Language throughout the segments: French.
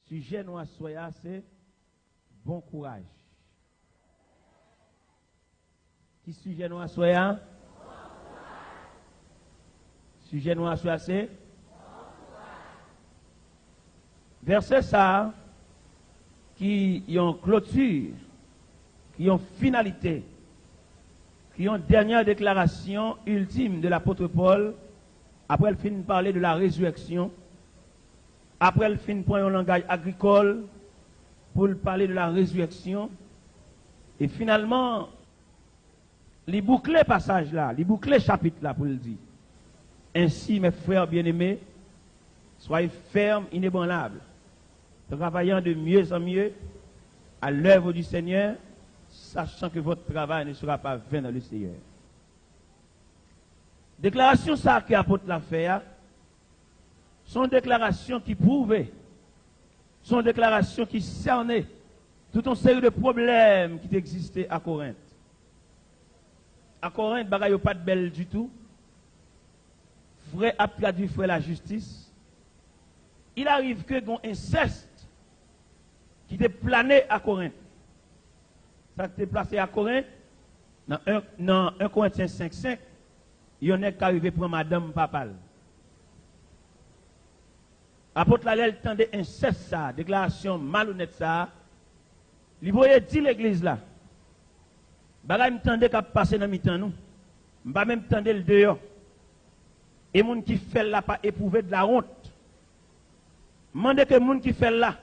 Sujet nous assoya, c'est bon courage. Qui sujet nous assoya? Sujet nous assoya, c'est verset ça qui ont clôture, qui ont finalité, qui ont dernière déclaration ultime de l'apôtre Paul. Après, elle finit de parler de la résurrection. Après, elle finit de prendre un langage agricole pour parler de la résurrection. Et finalement, les boucler passage là, les boucler chapitre là pour le dire. Ainsi, mes frères bien-aimés, soyez fermes, inébranlables, travaillant de mieux en mieux à l'œuvre du Seigneur, sachant que votre travail ne sera pas vain dans le Seigneur. Déclaration ça que l'apôtre l'a fait, sont déclarations qui prouvaient, sont déclarations qui cernaient toute une série de problèmes qui existaient à Corinthe. À Corinthe, bagaille pas de belle du tout. Frère a traduit frère la justice. Il arrive que un inceste qui était plané à Corinthe. Ça était placé à Corinthe, dans 1 Corinthiens 5:5, il y en a qui arrivé pour madame papal. Apôtre Lalel tendait inceste ça, déclaration malhonnête ça. Il voyait dire l'église là. Bagay m'tendait qu'a passer dans mi-temps nous. M'pa même tendait le dehors. Et moun qui fait là pas éprouver de la honte. Mandez que moun qui fait là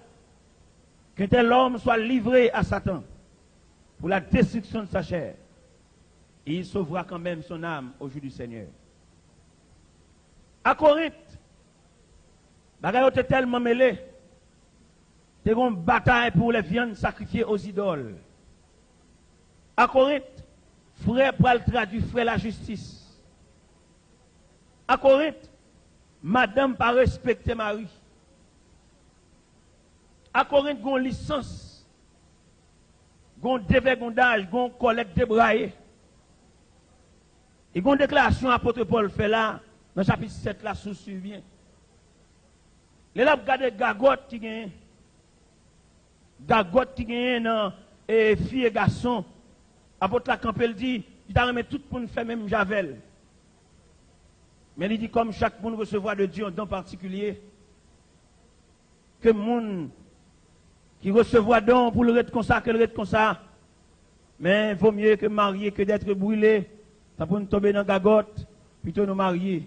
que tel homme soit livré à Satan pour la destruction de sa chair. Et il sauvera quand même son âme au jour du Seigneur. À Corinthe, bagay était tellement mêlé. C'est une bataille pour les viandes sacrifiées aux idoles. À Corinthe, frère Paul traduit frère la justice. À Corinthe, madame pas respecter mari. À Corinthe, gon licence, gon dévergondage, gon collecte débraillé. Et gon déclaration apôtre Paul fait là, dans le chapitre 7 là, sous survient. Les là, regardez gagotte qui gagne. Gagotte qui gagne dans filles et garçons. Apôtre la Campbell dit, il t'a remis tout pour nous faire même javel. Mais il dit comme chaque monde recevoir de Dieu un don particulier, que monde qui recevoir don pour le reste comme ça, que le reste comme ça, mais il vaut mieux que marier que d'être brûlé, ça pour nous tomber dans la gagotte, plutôt nous marier.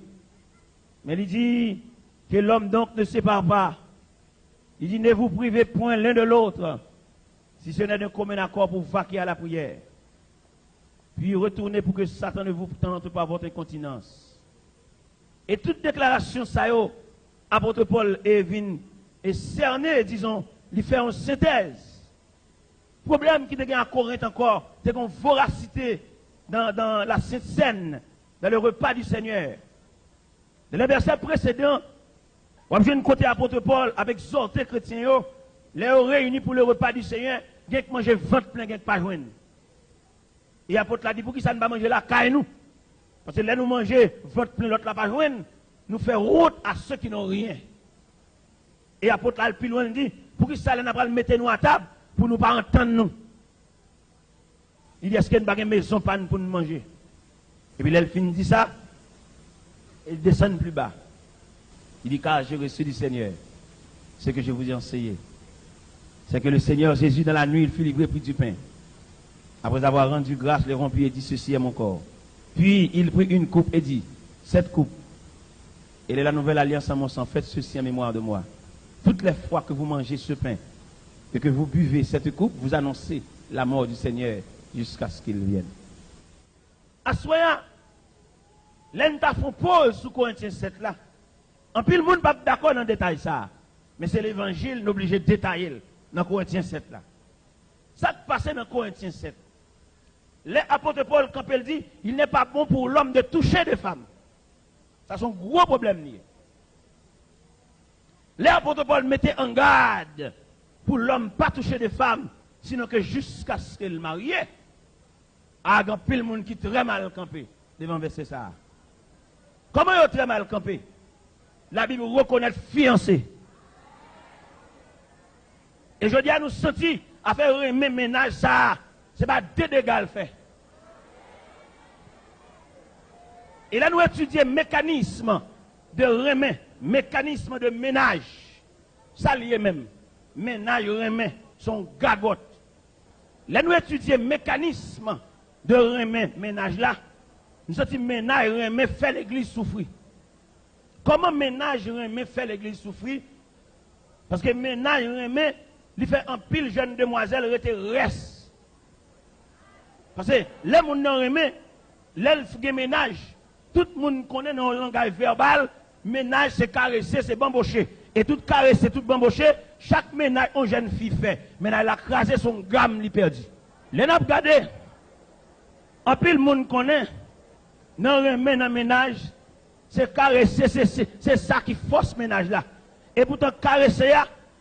Mais il dit que l'homme donc ne sépare pas. Il dit ne vous privez point l'un de l'autre, si ce n'est d'un commun accord pour vaquer à la prière. Puis retournez pour que Satan ne vous tente pas votre incontinence. Et toute déclaration, ça y est, apôtre Paul est venu et cerné, disons, il fait une synthèse. Le problème qui est à Corinthe encore, c'est qu'on voracité dans la Sainte Seine, dans le repas du Seigneur. Dans le verset précédent, on a une côté apôtre Paul avec exhorté chrétiens, les réunis pour le repas du Seigneur, il y a qui manger ventre plein, il y a qui pas joindre. Et l'apôtre l'a dit, pour qui ça ne va manger là, caille nous. Parce que là, nous manger, votre plein, l'autre là pas joindre, nous fait route à ceux qui n'ont rien. Et l'apôtre là, le plus loin dit, pour qui ça n'a pas le mettre nous à table, pour nous pas entendre nous. Il dit, est-ce qu'il y a une maison pour nous manger? Et puis là, il finit dit ça, il descend plus bas. Il dit, car j'ai reçu du Seigneur ce que je vous ai enseigné. C'est que le Seigneur Jésus, dans la nuit, il fut livré pris du pain. Après avoir rendu grâce, le rompit et dit, ceci est mon corps. Puis il prit une coupe et dit, cette coupe, elle est la nouvelle alliance en mon sang, faites ceci en mémoire de moi. Toutes les fois que vous mangez ce pain et que vous buvez cette coupe, vous annoncez la mort du Seigneur jusqu'à ce qu'il vienne. Assoya, l'État font pause sous Corinthiens 7 là. En plus, le monde n'est pas d'accord dans le détail ça. Mais c'est l'évangile, nous obligé de détailler dans Corinthiens 7 là. Ça qui passe dans Corinthiens 7. L'apôtre Paul, quand il dit, il n'est pas bon pour l'homme de toucher des femmes. Ça, c'est un gros problème. L'apôtre Paul mettait en garde pour l'homme pas toucher des femmes, sinon que jusqu'à ce qu'elle marie. Ah, il y a pile monde qui très mal campé devant verset ça. Comment il est très mal campé? La Bible reconnaît fiancé. Et je dis à nous sentir à faire un ménage, ça, c'est pas deux dégâts le fait. Et là, nous étudions le mécanisme de remet, mécanisme de ménage. Ça lié même. Ménage, remet, son gagote. Là, nous étudions le mécanisme de remet, ménage là. Nous sommes ménage, remet, fait l'église souffrir. Comment ménage, remet, fait l'église souffrir? Parce que ménage, remet, il fait un pile jeune demoiselle reste. Parce que les gens qui remet, les ménage, tout le monde connaît dans le langage verbal, ménage c'est caresser, c'est bambocher. Et tout caresser, tout bambocher, chaque ménage, une jeune fille fait. Ménage, elle a crasé son gamme, il perdu. Les gens regardez, en pile le monde connaît, dans le ménage, c'est caresser, c'est ça qui force le ménage là. Et pourtant, caresser,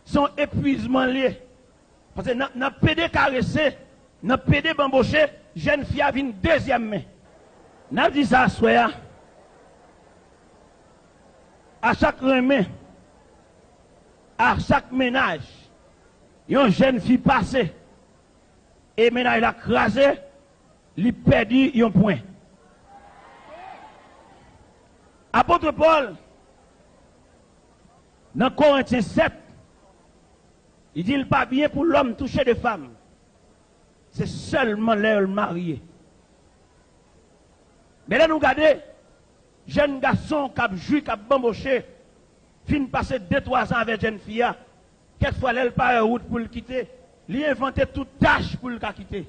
son épuisement lié. Parce que dans le PD caresser, dans le PD bambocher, jeune fille a une deuxième main. N'a dit ça, soya. À chaque remet, à chaque ménage, une jeune fille passée, et ménage l'a crasé, il perdu un point. Apôtre Paul, dans Corinthiens 7, il dit il n'est pas bien pour l'homme toucher des femmes. C'est seulement les mariés. Mais là, nous regardons, jeune garçon qui a joué, qui a bamboché, fin passer 2-3 ans avec jeune fille, quelquefois, elle part en route pour le quitter, il a inventé toute tâche pour le quitter.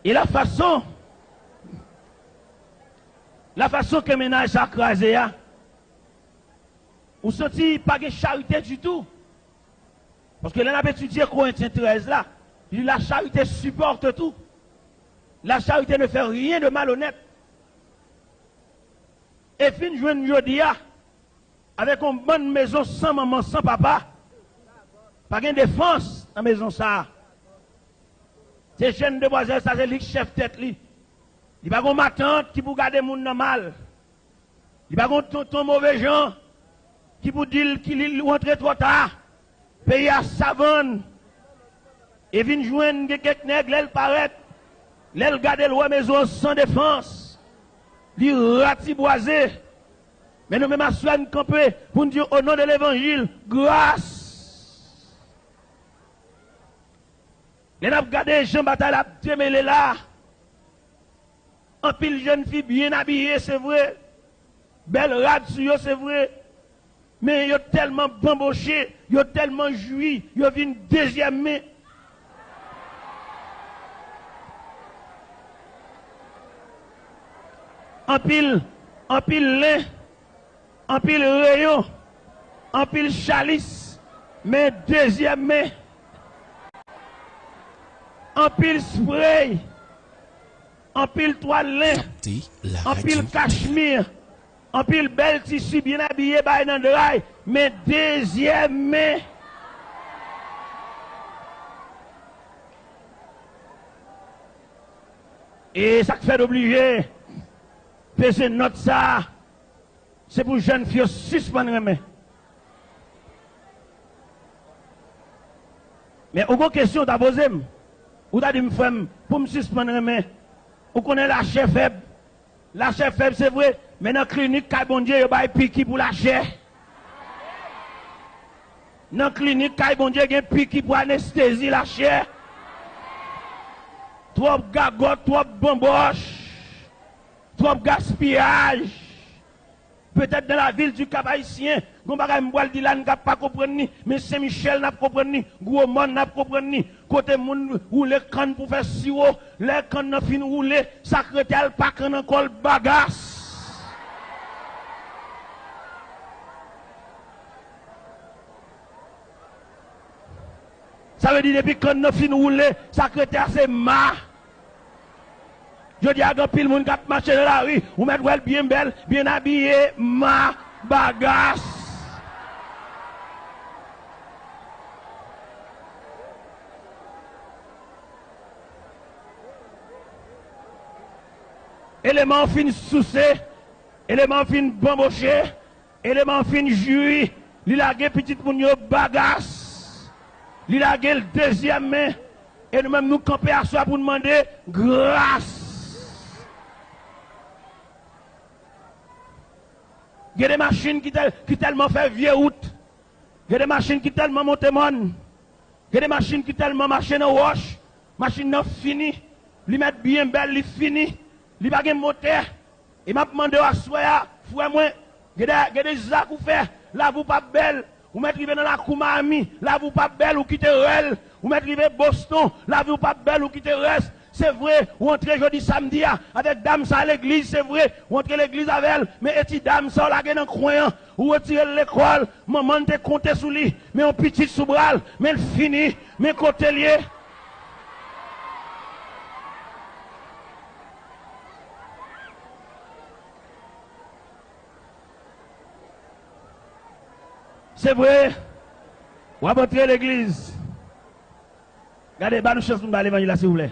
Et la façon que le ménage a crasé, vous sentez pas de charité du tout. Parce que là, on a étudié Corinthiens 13 là. La charité supporte tout. La charité ne fait rien de malhonnête. Et fin joindre Jodia avec une bonne maison sans maman, sans papa. Pas de défense dans la maison ça. C'est jeune demoiselle, ça c'est le chef tête li. Il n'y a pas ma tante qui pour garder mon mal. Il n'y a pas tonton mauvais gens qui pour dire qu'il rentre trop tard. Pays à savane. Et vient joindre quelques nègres, elle paraît. Elle garde la maison sans défense. Il ratiboisé. Mais nous même assurons nous camper pour nous dire au nom de l'évangile, grâce. Les n'a regardé Jean Bataille a démêlé là. En pile jeune fille bien habillée, c'est vrai. Belle rade sur eux, c'est vrai. Mais ils ont tellement bamboché, ils ont tellement joui, ils ont vu une deuxième main. En pile lin, en pile rayon, en pile chalice, mais deuxième main. En pile spray, en pile toile lin, en pile cachemire, en pile bel tissu bien habillé by Nandraï, mais deuxième main. Et ça fait d'obliger, peser note ça, c'est pour jeunes filles suspendre les mains. Mais aucune question t'as posé. Ou t'as dit, pour me suspendre les mains, ou connaît la chair faible. La chair faible, c'est vrai, mais dans la clinique, bon Dieu, il y a piqui pour la chair. Dans la clinique, bon Dieu, il y a piqui pour anesthésie la chair. Trop gagote, trop bamboche, trop gaspillage. Peut-être dans la ville du Cap-Haïtien, on va pas pas comprendre, mais Saint-Michel n'a pas comprendre, gros monde n'a pas comprendre, côté moun roule canne pour faire sirop, les cannes n'a fin rouler, secrétaire pas qu'on encore bagasse. Ça veut dire depuis qu'on n'a fin rouler, secrétaire c'est ma. Je dis à pile moun qui marche dans la rue, ou mettre bien belle, bien habillé, ma bagasse. Élément fin soucé, élément fin bamboché, Élément fin juillet, il a gagné petit pour nous bagasse. Il a gagné le deuxième main. Et nous-mêmes nous camper à soi pour demander grâce. Il y a des machines qui tellement fait vieux route. Il y a des machines qui tellement montent mon. Il y a des machines qui tellement marchent dans roche. Machine non fini. Li mettre bien belle, li fini. Li pas gen moteur. Et m'a demandé à soi, frère moi, il y a des zac ou fait, là vous pas belle. Ou mettre dans la Koumami, là vous pas belle ou quitter Rel. Ou mettre Boston, là vous pas belle ou quitter reste. C'est vrai, ou entrer jeudi samedi avec dame ça à l'église, c'est vrai, ou entrer l'église avec elle, mais et dame ça la gagne en croyant, ou retirer l'école, maman te compter sous lui, mais un petit sous bras, mais elle finit, mais côté lié. C'est vrai, ou à entrer l'église. Regardez, bah nous cherchons dans l'évangile s'il vous plaît.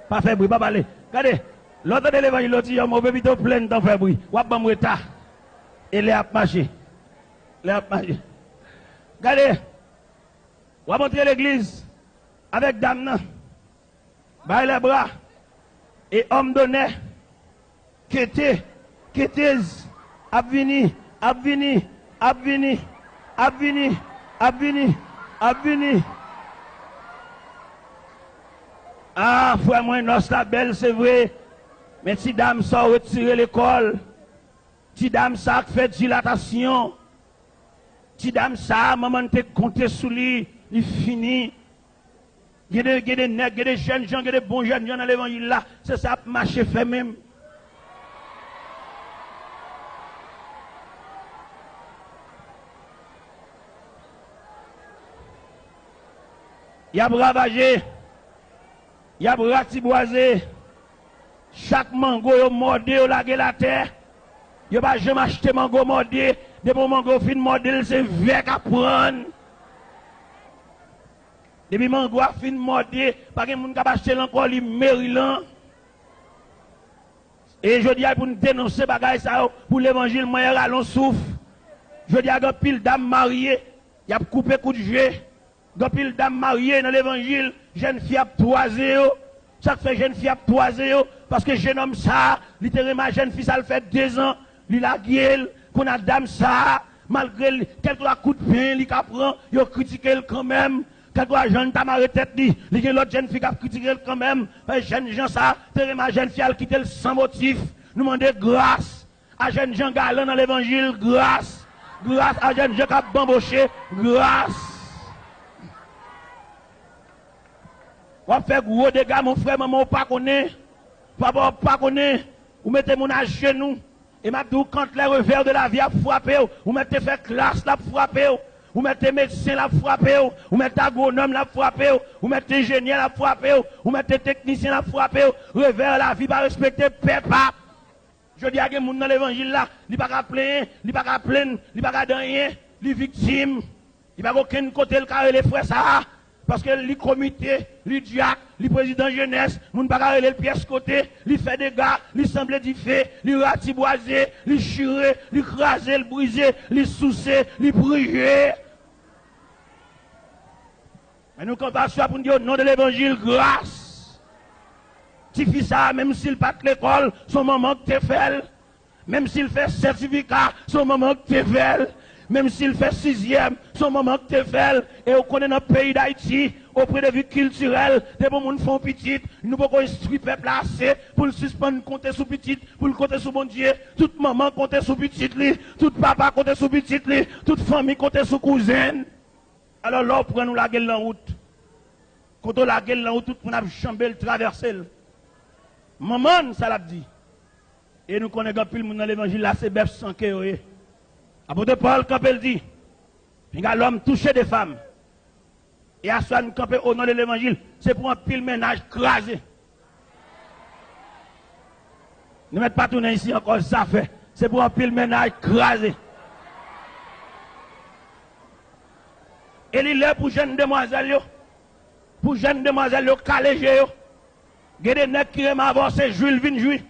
Pas faire bruit, pas parler. Regardez, l'autre de l'évangile, l'autre, il y a un mauvais vidéo plein de temps faire bruit. Ou à bon retard. Et les a marché. Les a marché. Regardez, ou à montrer l'église avec dame, baille les bras. Et homme donné, qu'était, abvini, Ah, frère, moi, notre belle, c'est vrai. Mais si dame ça retirer l'école, si dame ça fait dilatation, si dame ça, maman te compte sous lui, il finit. Il y a des nègres, il y a des jeunes gens, il y a des bons jeunes gens dans l'évangile là. C'est ça, marcher fait même. Il y a bravagé. Il y a ratiboisé. Chaque mango yo mordé au lagué la terre. Yo pas jamais acheté mango mordé. Depuis mango fin mordé, c'est vert à prendre. Depuis mango a fin mordé, pas que moun ka acheter encore li Maryland. Et je dis pour nous dénoncer bagay ça pour l'évangile moyen allons souffle. Je dis à pile dame mariée, y a coupé coup de jeu. Pile dame mariée dans l'évangile, jeune fille a toisé. Ça fait jeune fille a toisé parce que jeune homme ça, littéralement jeune fille ça le fait 2 ans, il a gueule, qu'on a dame ça, malgré quelques coups de pain, il prend, il a critiqué quand même. Quelques jeunes t'a marre tête dit, il y a l'autre jeune fille qui a critiqué quand même. Jeune gens ça, littéralement jeune fille a quitté sans motif. Nous demandons grâce à jeune gens galant dans l'évangile, grâce. Grâce à jeune gens qui a bamboché, grâce. On fait gros dégâts, mon frère, maman, on pas connaît. Papa, pas connaît. Vous mettez mon à genoux. Et maintenant, quand les revers de la vie a frappé, vous mettez fait classe la frappé, vous mettez médecin la frappé, vous mettez agronome la frappé, vous mettez ingénieur la frappé, vous mettez technicien la frappé, revers la vie pas respecter papa. Je dis à quelqu'un dans l'évangile là, il pas qu'à plaindre, il pas qu'à plaindre, il pas qu'à rien, il victime. Il pas aucun côté le carré les frères ça. Parce que les comités, les diacres, les présidents jeunesse, nous ne pouvons pas le pièce côté, les fait des gars, les semblent du fait, les ratiboiser, les chirer, les craser, les briser, les soucer, les brûler. Mais nous comptons pour nous dire au nom de l'évangile, grâce. Tu fais ça, même s'il pas de l'école, son moment que tu fais. Même s'il fait certificat, son moment que tu fais. Même s'il fait 6e, son moment que tu fais, et on connaît notre pays d'Haïti, auprès de vie culturelle, des bons gens font petit, nous pouvons instruire le peuple assez pour le suspendre, compter sous petit, pour le compter sous bon Dieu, toute maman compter sous petit, toute papa compter sous petit, toute famille compter sous cousine. Alors là, on prend nous la gueule en route. Quand on la gueule en route, tout le monde a chambé le traverser. Maman, ça l'a dit. Et nous connaissons plus le monde dans l'évangile, là, c'est bœuf sans que Apôtre Paul, quand il dit, l'homme touché des femmes, et à soi nous camper au nom de l'évangile, c'est pour un pile ménage crasé. Ne mettez pas tourner ici encore, ça fait. C'est pour un pile ménage crasé. Et il est pour jeunes demoiselles, pour jeunes demoiselles, calégées, il y a des nègres qui aiment avancer, Jules vin jouer.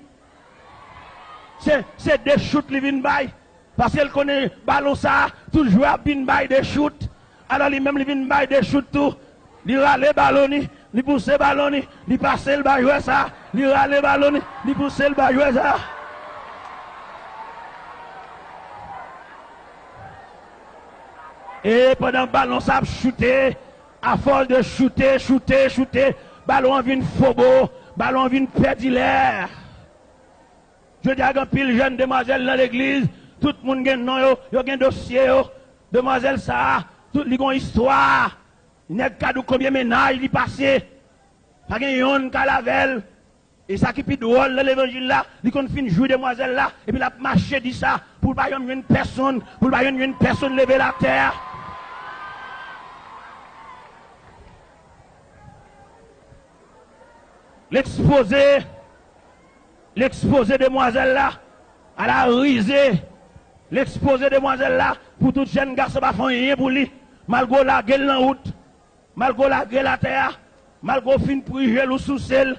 C'est des chutes qui viennent bailler. Parce qu'elle connaît ballon ça, toujours à bin by des shoot. Alors lui-même, il vient by des shoot tout. Il râle ballon, il pousse le ballon, il passe le ballon ça. Il râle ballon, il pousse le ballon ça. Et pendant que le ballon ça a chuté, à force de shooter, ballon vient faux, ballon vient perdre l'air. Je dis à un pile jeune demoiselle dans l'église, tout le monde a un nom, il y a un dossier, demoiselle ça, tout le monde a une histoire. Il n'y a pas de combien de ménages il est passé. Pas de yon calavel. Et ça qui est drôle dans l'évangile là, il continue de jouer demoiselle là, et puis il a marché dit ça, pour pas une personne, lever la terre. L'exposé demoiselle là, elle a risé. L'exposé demoiselle là, pour tout jeune garçon, pas faire rien pour lui. Malgré la gueule en route, malgré la gueule à terre, malgré fin prier ou sous celle,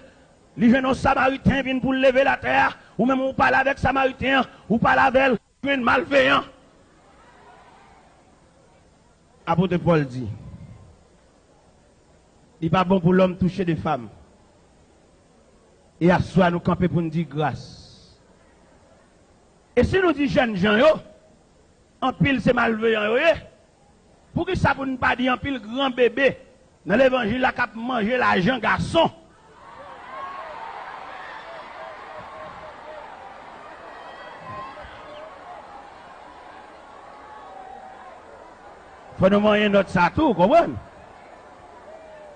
les jeunes samaritains viennent pour lever la terre, ou même on parle avec samaritain, ou parle avec un malveillant. Apôtre Paul dit, il n'est pas bon pour l'homme toucher des femmes. Et à soi nous camper pour nous dire grâce. Et si nous disons jeunes gens, en pile c'est malveillant, pour que ça pour ne pas dire en pile grand bébé, dans l'évangile, la cap manger l'argent garçon. Faut nous manger notre satou, vous comprenez?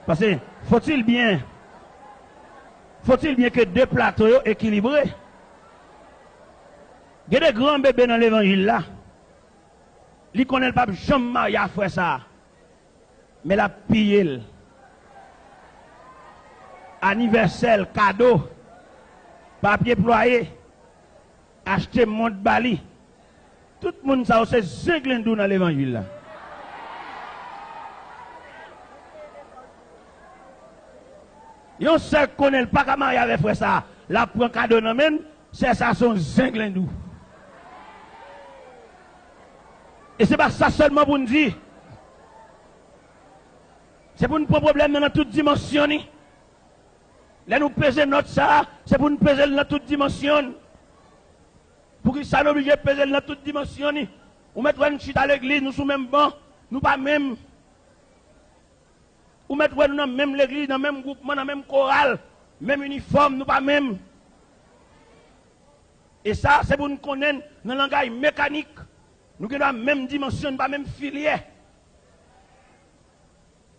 Parce que faut-il bien que deux plateaux équilibrés? Il y a des grands bébés dans l'évangile là. Ils ne connaissent pas jamais marié à faire ça. Mais la pillé. Anniversaire, cadeau, papier ployé, acheter monte bali. Tout le monde ça c'est zinglendou dans l'évangile là. Yon seul connaît pas comment il avait fait ça. La prend cadeau dans même, c'est ça son zinglendou. Et c'est pas ça seulement pour nous dire. C'est pour nous prendre problème dans toute dimension. Là nous peser notre ça, c'est pour nous peser dans toute dimension. Pour que ça nous oblige de peser dans toute dimension. Ou mettre une chute à l'église, nous sommes même bon, nous pas même. Ou mettre nous dans même l'église, dans le même groupement, dans le même chorale, même uniforme, nous pas même. Et ça, c'est pour nous connaître dans le langage mécanique. Nous avons la même dimension, pas même filière.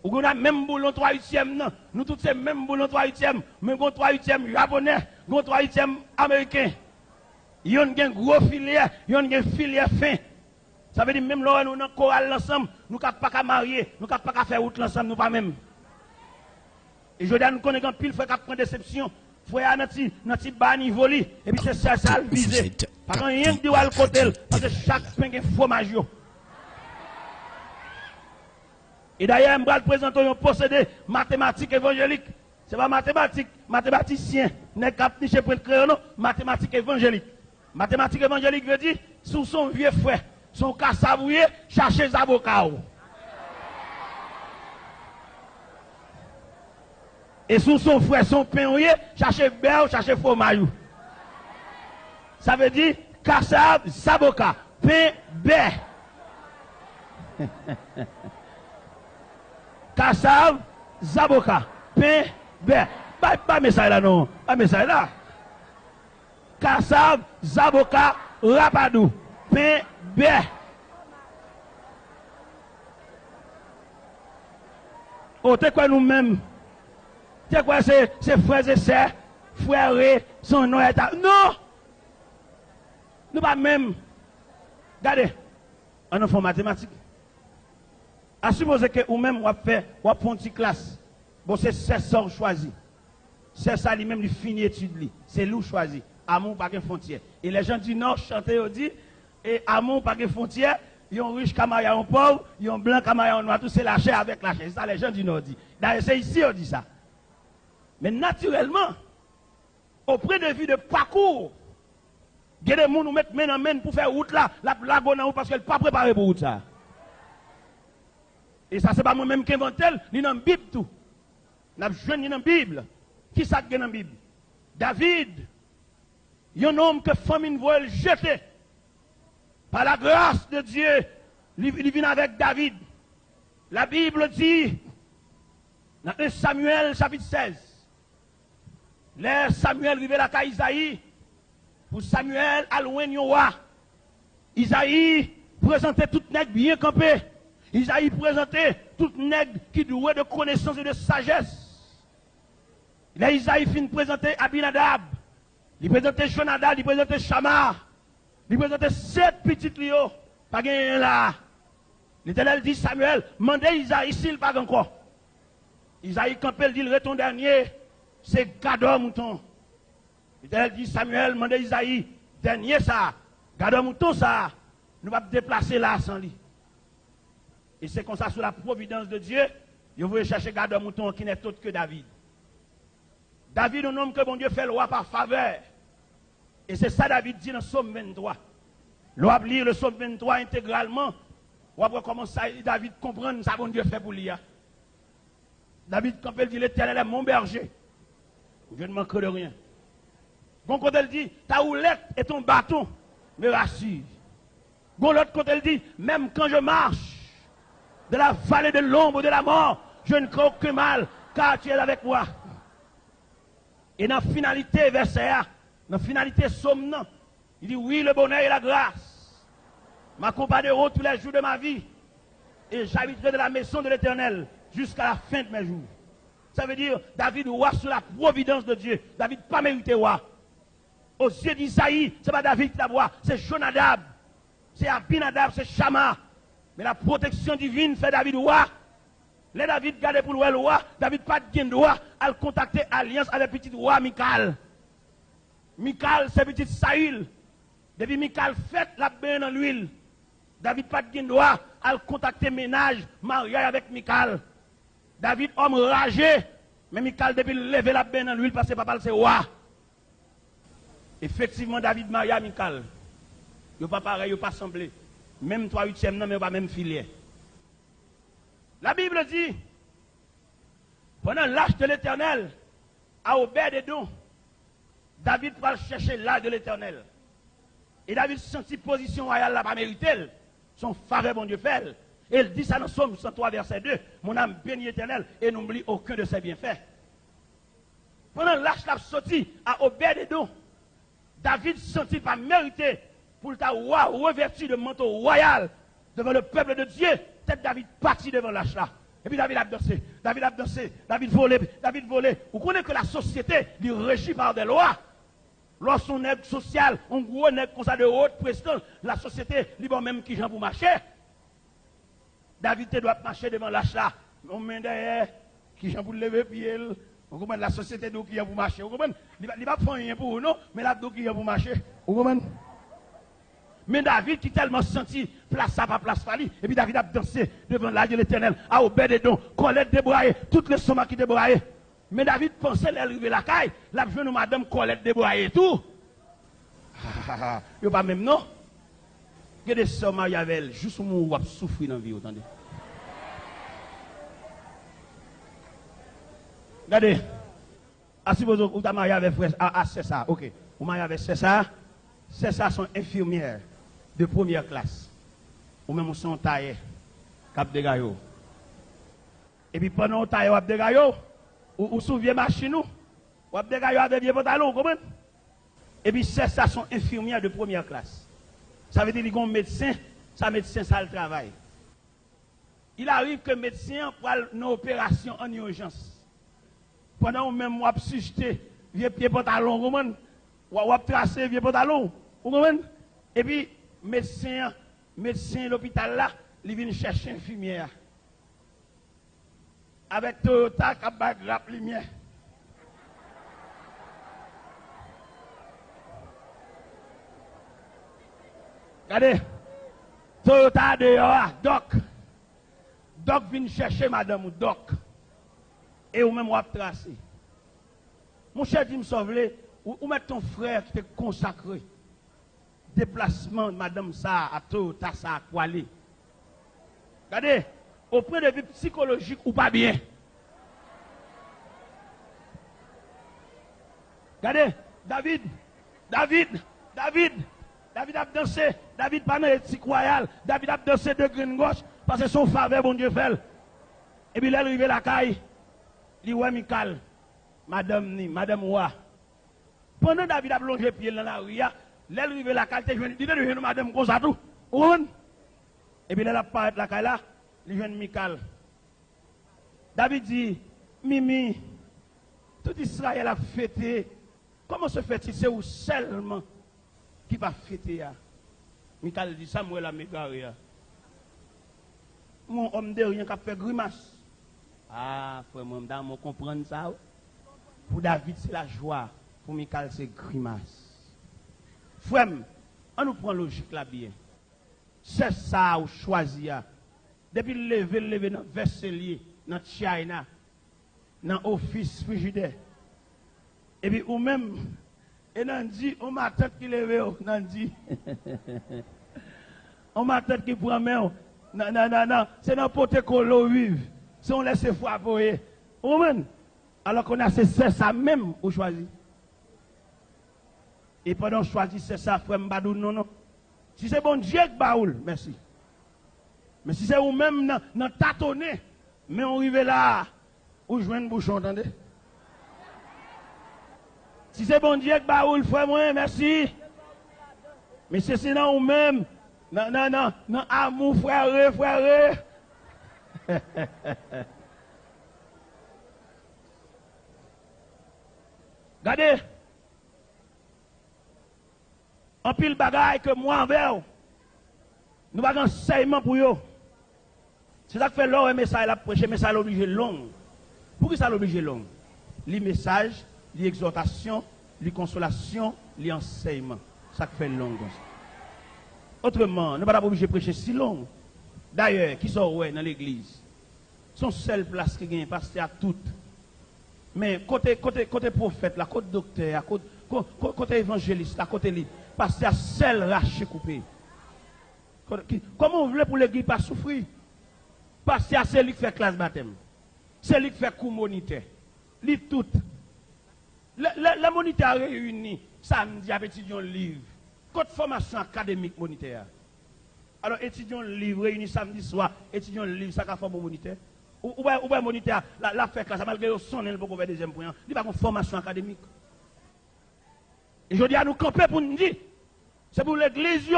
Nous avons la même boulon 3/8e. Nous tous ces mêmes boulon 3/8e. Mais nous avons 3/8e japonais, nous avons 3/8e américain. Ils ont une gros filière, ils ont une filière fin. Ça veut dire même là nous dans chorale ensemble, nous ne pouvons pas marier, nous ne pouvons pas faire route ensemble, nous pas même. Et je dis nous connaissons pile frère qui prend déception, frère dans bas niveau et puis c'est ça le viser. Pas rien de à côté parce que chaque pain est fromage. Et d'ailleurs, je vais présenter un procédé mathématique évangélique. Ce n'est pas mathématique, mathématicien, n'est pas chez le crayon, mathématique évangélique. Mathématique évangélique veut dire, sous son vieux frère, son cassavouillé, chercher les avocats. Et sous son frère, son pain, chercher beurre, chercher fromage. Ça veut dire, kassav, zaboka, pain, beurre. Kassav, zaboka, pain, beurre. Pas message là non, pas message là. Kassav, zaboka, rapadou, pain, beurre. Oh, t'es quoi nous-mêmes? T'es quoi c'est frères et sœurs, frères et son nom est à... Non! Nous pas même. Regardez, un enfant mathématique. À supposer que ou même on fait une petite classe. Bon, c'est 16 choisi. C'est ça lui-même, il finit étude. C'est lui choisi. Amour pas de frontière. Et les gens du Nord chantent, ils disent, et amour pas de frontière, ils ont riche comme ils ont pauvre, ils ont blanc comme ils ont noir, tout c'est la chair avec la chair. C'est ça les gens du Nord disent. D'ailleurs, c'est ici on dit ça. Mais naturellement, au point de vue de parcours, Il y a des gens qui mettent main en main pour faire route là, la lagon parce qu'elle n'est pas préparée pour route ça. Et ça, c'est pas moi-même qui invente, ni dans la Bible tout. Nous avons joué dans la Bible. Qui ça qui est dans la Bible? David. Il y a un homme que famille veut le jeter. Par la grâce de Dieu, il vient avec David. La Bible dit, dans 1 Samuel chapitre 16, là Samuel arrive à la Isaïe, pour Samuel à loin de roi. Isaïe présentait tout nègre bien campé. Isaïe présentait tout nègre qui doué de connaissance et de sagesse. Là Isaïe finit présenter Abinadab, il présentait Jonadab, il présentait Shama, il présentait 7 petites lios, pas gagné là. L'Éternel dit Samuel, mandez Isaïe s'il pas encore. Isaïe campé dit le retour dernier, c'est Gador mouton. L'Éternel dit Samuel, mandez Isaïe, dernier ça, Gador mouton ça, nous va déplacer là sans lui. Et c'est comme ça, sous la providence de Dieu, je voulais chercher Gador mouton qui n'est autre que David. David, un homme que bon Dieu fait loi par faveur. Et c'est ça David dit dans le psaume 23. L'on va lire le psaume 23 intégralement. On va comment ça, David comprendre ça bon Dieu fait pour lui. David, quand il dit l'Éternel est mon berger, je ne manquerai de rien. Bon, quand elle dit ta houlette et ton bâton me rassurent. Bon, l'autre côté, elle dit même quand je marche de la vallée de l'ombre de la mort, je ne crains aucun mal, car tu es avec moi. Et dans la finalité, verset A, dans la finalité, somme, il dit oui, le bonheur et la grâce m'accompagneront tous les jours de ma vie, et j'habiterai de la maison de l'Éternel jusqu'à la fin de mes jours. Ça veut dire, David roi sous la providence de Dieu. David pas mérité roi. Aux yeux d'Isaïe, ce n'est pas David qui l'a roi, c'est Jonadab, c'est Abinadab, c'est Shama. Mais la protection divine fait David roi. Les David gardé pour le roi, David pas de droit à contacter alliance avec petit roi Michal. Michal, c'est petit Saül. Depuis Michal fait la bain dans l'huile. David pas de droit à contacter ménage, mariage avec Michal. David, homme ragé, mais Michal depuis lever la bain dans l'huile parce que papa c'est roi. Effectivement, David maria Michal. Il n'est pas pareil, il n'est pas semblé. Même 3/8e, non, mais pas même filière. La Bible dit, pendant l'âge de l'Éternel, à Obed-Edom, David va chercher l'âge de l'Éternel. Et David sentit position royale là, pas mérité. Son faveur, bon Dieu, fait. Et il dit ça dans Somme 103, verset 2. Mon âme bénit l'Éternel et n'oublie aucun de ses bienfaits. Pendant l'âge l'a sorti à Obed-Edom, David sentit pas mérité pour le roi revêtu de manteau royal devant le peuple de Dieu. Peut-être David parti devant l'âge là. Et puis David a dansé, David a dansé, David volé, David volé. Vous connaissez que la société est régie par des lois. Lorsqu'on est social, on gros nègre comme ça de haute prestance, la société, libre même qui j'en pour marcher. David doit marcher devant l'âge là. On met derrière, qui j'en pour lever pied. Vous comprenez, la société doit qui j'en pour marcher. Vous comprenez, il ne va pas faire rien pour vous, non, mais là, doit qui j'en pour marcher. Vous comprenez? Mais David qui tellement senti place à pas place fali, et puis David a dansé devant l'âge de l'Éternel, à Obed-Edom, Colette débraillée, toutes les sommes qui débraillées. Mais David pensait l'arrivée la caille, la jeune madame Colette débraillée tout. Il n'y a pas même non. Il y a des sommes il y avait juste où on va souffrir dans la vie, attendez. Regardez, si vous avez marié avec frère, c'est ça, ok. Vous mariez avec c'est ça sont infirmières de première classe. Ou même son taillé, cap de gaillot. Et puis pendant le taillé, cap de gaillot, ou souviez machine ou cap de gaillot avec vieux pantalon, comment? Et puis ça sont infirmières de première classe. Ça veut dire qu'ils ont un médecin, ça médecin ça le travail. Il arrive que le médecin pour une opération en urgence. Pendant même moi suscité vieux pied pantalon, comment? Ou tracé vieux pantalon, vous comprenez? Et puis médecin l'hôpital là, il vient chercher infirmière. Avec Toyota qui a bagrap lumière. Regardez, Toyota dehors, Doc vient chercher madame ou Doc. Et ou même ou tracé. Mon cher dit me sauve ou mettre ton frère qui t'est consacré. déplacement, madame ça, à tout, à ça, à quoi aller. Regardez, au point de vue psychologique ou pas bien. Regardez, David a dansé, David pas dans l'éthique royale, David a dansé de green gauche, parce que son faveur, bon Dieu fait. Et puis il est arrivé à la caille, il dit, ouais, Michael, madame Ouah. Pendant David a plongé pied dans la rue, il est arrivé à la caille, il dit, madame, comme ça tout. Et puis il a parlé de la caille là, il dit, Michael. David dit, Mimi, tout Israël a fêté. Comment se fait-il, c'est où seulement qui va fêter? Michael dit, Samuel a mégaré. Mon homme de rien qui a fait grimace. Ah, frère, moi, je comprends ça. Pour David, c'est la joie. Pour Michael, c'est grimace. Frère, on nous prend logique là bien. C'est ça ou choisi. Depuis le lever dans Verselier, dans China, dans l'office frigidaire. Et puis, ou même, et on dit, on m'a tête qui lève, on dit, on m'a tête qui prend main. Non, c'est dans le pote que l'eau vive. Si on laisse foi pour eux. Alors qu'on a c'est ça même ou choisi. Et pendant choisi c'est ça, frère Mbadou, non. Si c'est bon Dieu qui baoule, merci. Mais si c'est vous même dans tâtonner, mais on arrive là, ou joindre bouchon, entendez? Si c'est bon Dieu qui baoule, frère moi, merci. Mais c'est sinon ou même, non, amour, frère. Regardez, en pile bagaille que moi envers, nous avons un enseignement pour eux. C'est ça que fait l'heure, mais ça, il a prêché, mais ça l'oblige long. Pourquoi ça l'oblige long? Les messages, les exhortations, les consolations, les enseignements. Ça fait long. Autrement, nous ne sommes pas obligés de prêcher si long. D'ailleurs, qui sont dans l'église, son seule place qui gagne, parce que à toutes. Mais côté prophète, là, côté docteur, côté évangéliste, là, côté libre, parce que c'est seul raché coupé. Comment on veut pour l'église pas souffrir? Parce que c'est lui qui fait classe baptême. C'est lui qui fait cours moniteur. Lui tout. Le moniteur réuni samedi avec étudiants livre. Côté formation académique moniteur. Alors étudiants livre réunis samedi soir, étudiants livre, ça qu'a fait bon moniteur. Ou bien moniteur, la fait classe, malgré son il peut faire deuxième point. Il va une formation académique. Et je dis à nous camper pour nous dire, c'est pour l'église. Tu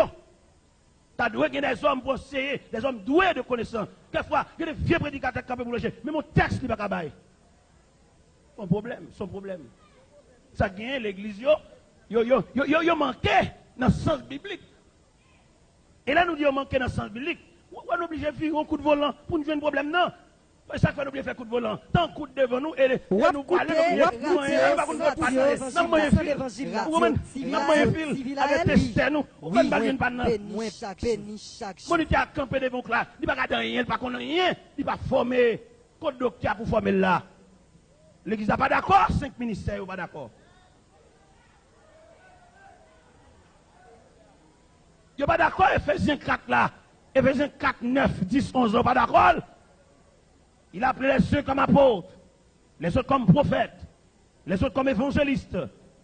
as doué des hommes conseillers, des hommes doués de connaissances. Quelquefois, il y a des vieux prédicateurs campés pour le chercher. Mais mon texte n'est pas capable. Son problème. Ça gagne l'église, yo manqué dans le sens biblique. Et là, nous disons manqué dans le sens biblique. On est obligé de faire un coup de volant pour nous jouer un problème, non? C'est ça que nous obligé de faire un coup de volant. Tant coup devant nous et nous parler, moniteur campé devant là, il ne va pas rien, il ne va pas rien, il va former, code docteur pour former là. L'église n'est pas d'accord, 5 ministères n'est pas d'accord. Il n'est pas d'accord, Ephésiens 4 là, Ephésiens 4, 9, 10, 11, pas d'accord. Il a appelé les uns comme apôtres, les autres comme prophètes, les autres comme évangélistes,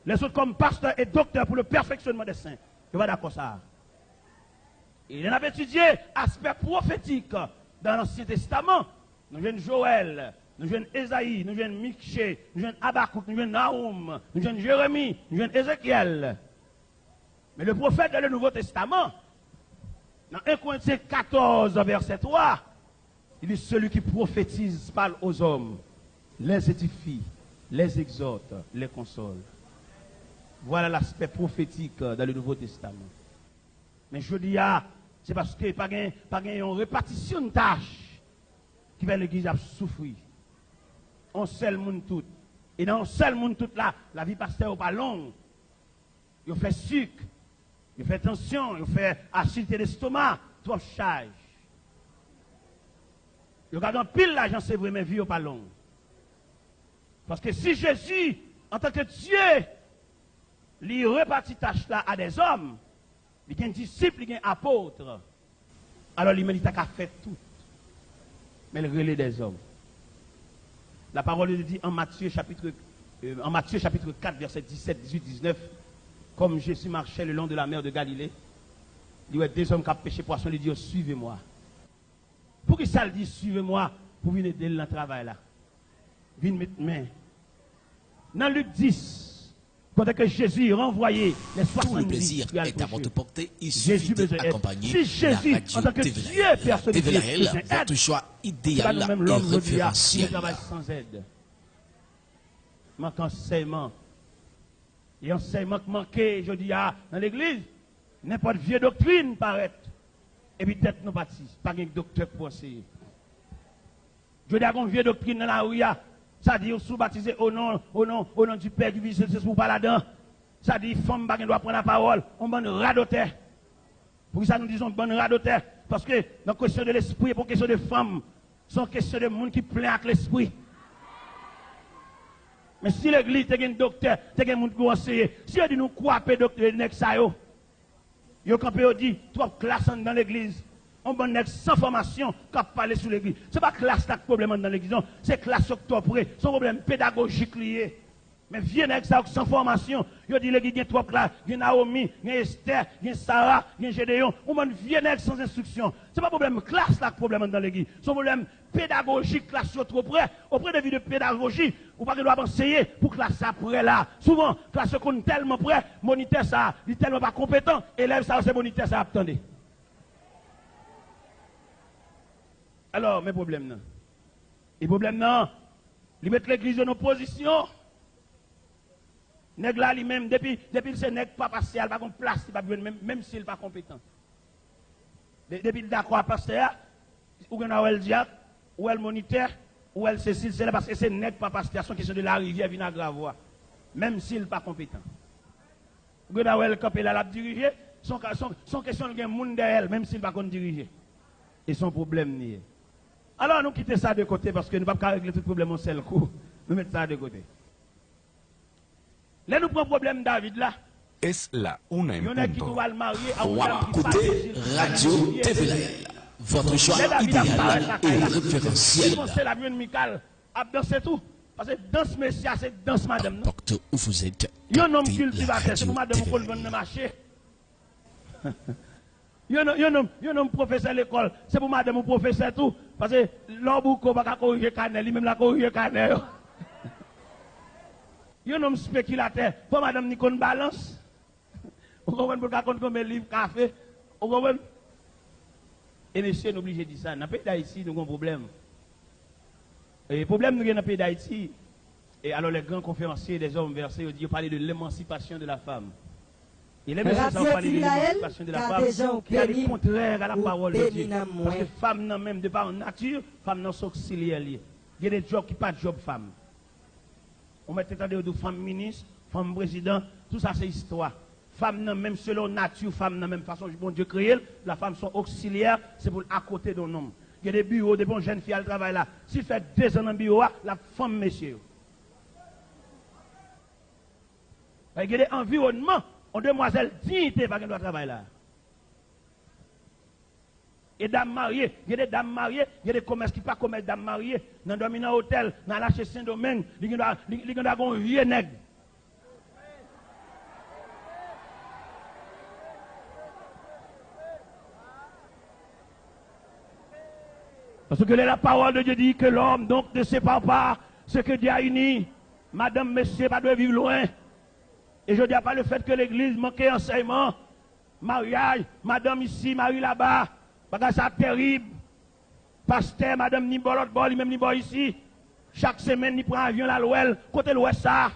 les autres comme pasteurs et docteurs pour le perfectionnement des saints. Il n'est pas d'accord ça. Il en avait étudié aspect prophétique dans l'Ancien Testament. Nous jeunes Joël, nous jeunes Esaïe, nous jeunes Michée, nous jeunes Habakkuk, nous jeunes Naoum, nous jeunes Jérémie, nous jeunes Ézéchiel. Mais le prophète dans le Nouveau Testament, dans 1 Corinthiens 14, verset 3, il dit celui qui prophétise parle aux hommes, les édifie, les exhorte, les console. Voilà l'aspect prophétique dans le Nouveau Testament. Mais je dis, c'est parce que pas une répartition de tâches qui va l'église à souffrir. On seul monde tout. Et dans un seul monde tout là, la vie pasteur n'est pas longue. Il fait sucre, il fait tension, il fait acidité d'estomac, trop charge. Il regarde pile l'argent, c'est vrai, mais vie n'est pas longue. Parce que si Jésus, en tant que Dieu, lui répartit tâche là à des hommes, Il y a un disciple, il y a un apôtre. Alors il a fait tout. Mais le relais des hommes. La parole de Dieu dit en Matthieu chapitre 4, verset 17, 18, 19, comme Jésus marchait le long de la mer de Galilée, il y a deux hommes qui ont pêché poisson, il dit, suivez-moi. Pour qui ça le dit, suivez-moi, pour venir aider dans le travail là. Venez mettre main. Dans Luc 10, quand que Jésus renvoyé les 70, tout le plaisir est à votre portée. Il Jésus suffit d'accompagner si Jésus, la en tant que radio Dieu personnifié, TVLAL, votre choix idéal même et l'homme référentiel. travaille sans aide. Manque enseignement. Et enseignement qui manquait, je dis, dans l'église, n'importe vieille doctrine paraît. Et puis peut-être nous partis, pas un docteur pour enseigner. Je dis à une vieille doctrine dans la rue, ça dit, sous baptisé au nom du Père du Fils, c'est pour pas là-dedans. Ça dit, femme, pas doit prendre la parole, on bonne radoteur. Pour ça, nous disons bonne radoteur. Parce que dans la question de l'esprit, pour question de femmes, c'est une question de monde qui plaint avec l'esprit. Mais si l'église, tu as un docteur, tu as un monde qui enseigne, si on dit nous quoi, docteur, yo campé dit, trois classes dans l'église. On bon sans formation qui parler sur l'église. Ce n'est pas classe qui problème dans l'église, c'est classe octobre, c'est un problème pédagogique lié. Mais viens avec ça sans formation. Yo dit l'église il y a trois classes, il y a Naomi, il y a Esther, il y a Sarah, il y a Gédéon. On bon viens avec sans instruction. Ce n'est pas problème classe qui problème dans l'église. C'est un problème pédagogique classe trop près. Auprès de vie de pédagogie, ou pas que doit enseigner pour classe après là. Souvent classe qu'on tellement près, moniteur ça, il est tellement pas compétent, élève ça c'est moniteur ça attendez. Alors, mes problèmes, non. Les problèmes, non. Ils mettent l'église en opposition. Nèg là, lui-même, depuis ce nèg pas passé, il va pas place, même s'il n'est pas compétent. Depuis le d'accord à pasteur, ou bien le diacre, ou le moniteur, ou le Cécile, c'est parce que c'est nèg pas pasteur, c'est une question de la rivière, vient à Gravois. Même s'il n'est pas compétent. Ou bien le campé là, la diriger, son question de monde derrière, même s'il ne va pas diriger. Et son problème n'est. Alors nous quittons ça de côté parce que nous ne pouvons pas régler tout problème en seul coup. Nous mettons ça de côté. Là nous prenons le problème David là. Es la una en punto. Écoutez Radio TVLAL, votre choix idéal et référentiel. C'est la mienne Michael a dansé tout. Parce que danse monsieur, c'est danse madame. Porte où vous êtes. Il y a un homme cultivateur, c'est pour madame qu'on vend dans le marché. Il y a un professeur à l'école, c'est pour madame ou professeur tout. Parce que l'homme ne va pas corriger canel, lui-même la corriger canel. Il y a un homme spéculateur, pour madame ni qu'on balance. On va pour qu'on comme livre café. On va et monsieur, nous obligé de dire ça. Dans le pays d'Haïti, nous avons un problème. Et le problème, nous avons dans le pays d'Haïti. Et alors, les grands conférenciers des hommes versés, ils ont parlé de l'émancipation de la femme. Et les messieurs ont parlé de l'émancipation de la femme, qui est le contraire à la parole de Dieu. Parce que femme, même de par nature, femme n'est pas auxiliaire. Il y a des jobs qui ne sont pas de job femme. On met de femmes ministres, femmes présidents, tout ça c'est histoire. Femmes, même selon nature, femmes, même façon, bon Dieu créé, la femme sont auxiliaires, c'est pour à côté d'un homme. Il y a des bureaux, des bonnes jeunes filles qui travaillent là. S'il fait 2 ans dans le bureau, la femme, messieurs. Il y a des environnements, on demoiselle dignité, pas qu'elle doit travailler là. Et dames mariées, il y a des dames mariées, il y a des commerces qui ne sont pas commerces dames mariées. Dans le dominant hôtel, dans la chez Saint-Domingue, il y a un vieux nègre. Parce que la parole de Dieu dit que l'homme donc ne sépare pas ce que Dieu a uni. Madame, monsieur, pas de vivre loin. Et je ne dis pas le fait que l'église manque d'enseignement. Mariage, madame ici, Marie là-bas. Parce que c'est terrible. Pasteur, madame, ni bon l'autre bord, même ni bon ici. Chaque semaine, ni prend un avion là l'ouest, côté l'ouest ça.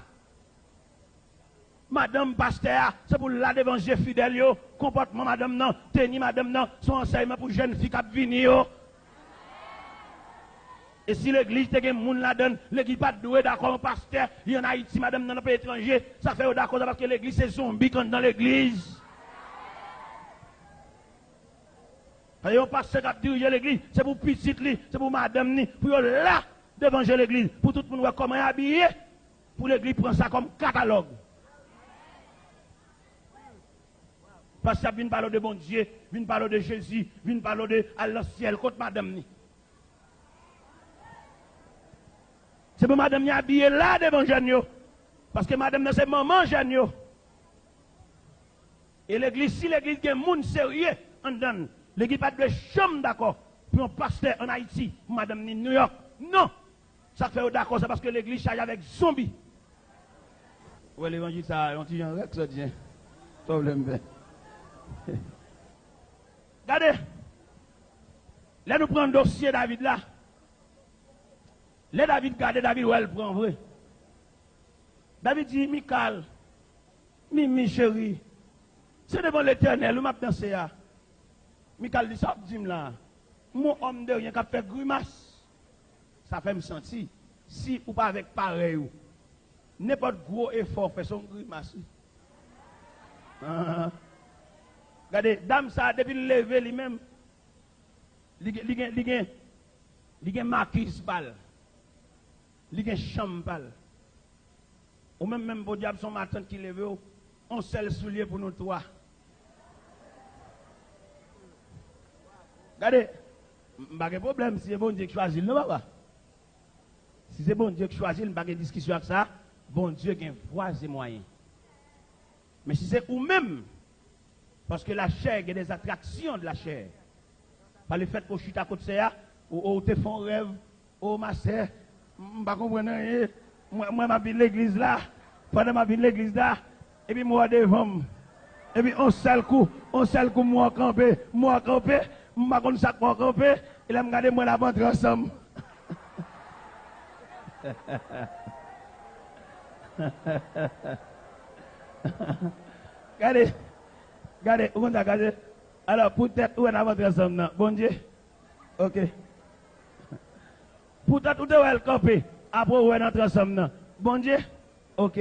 Madame pasteur, c'est pour la d'évangile fidèle, comportement madame non, tenir madame non, son enseignement pour jeunes filles qui viennent yo. Et si l'église te gen moun la donne, l'église pas doué d'accord pasteur, il y en a Haïti madame dans un pays étranger, ça fait d'accord parce que l'église c'est zombie quand dans l'église. Et on passe à diriger l'église, c'est pour petite li, c'est pour madame ni, pour là devant l'église, pour tout le monde voir comment habiller, pour l'église prendre ça comme catalogue. Parce que vient parler de bon Dieu, vient parler de Jésus, vient parler de Allah ciel contre madame ni. C'est pour madame ni habillée là devant jeune. Parce que madame c'est maman jeune. Et l'église, si l'église est un monde sérieux, on donne. L'église pas de chambre d'accord pour un pasteur en Haïti, madame ni New York. Non. Ça fait d'accord, c'est parce que l'église charge avec zombies. Ouais, l'évangile, ça, on dit un rec, ça dit. Problème. Regardez. Là, nous prenons le dossier David là. Là, David, regardez David, où elle prend vrai. David dit, Michal, Mimi chérie, c'est devant l'éternel, où m'a dansé là. Michal dit, ça, dis-moi là. Mon homme de rien qui a fait grimace. Ça fait me sentir. Si ou pas avec pareil ou. N'importe gros effort fait son grimace. Regardez, dame ça, depuis le lever lui-même, il y a marquise balle. Il y a chambre balle. Ou même pour diable son matin qui lève, on seul soulier pour nous trois. Regardez, pas de problème si c'est bon Dieu qui choisit, non, papa? Si c'est bon Dieu qui choisit, il n'y a pas de discussion avec ça. Bon Dieu qui a voie et moyens. Mais si c'est ou-même, parce que la chair, il y a des attractions de la chair. Par le fait qu'on chute à côté de ça, ou te font rêve, ou ma soeur, je ne comprends rien. Moi, je suis l'église là, pendant ma vie l'église là, et puis moi devant. Et puis on seul coup, moi camper, je ne sais pas ça moi camper, et là, je regarde moi la ventre ensemble. Regardez. Alors, peut-être, où est notre ensemble? Bon Dieu? Ok. Peut-être, où est-ce camper? Après, où est notre ensemble? Bon Dieu? Ok.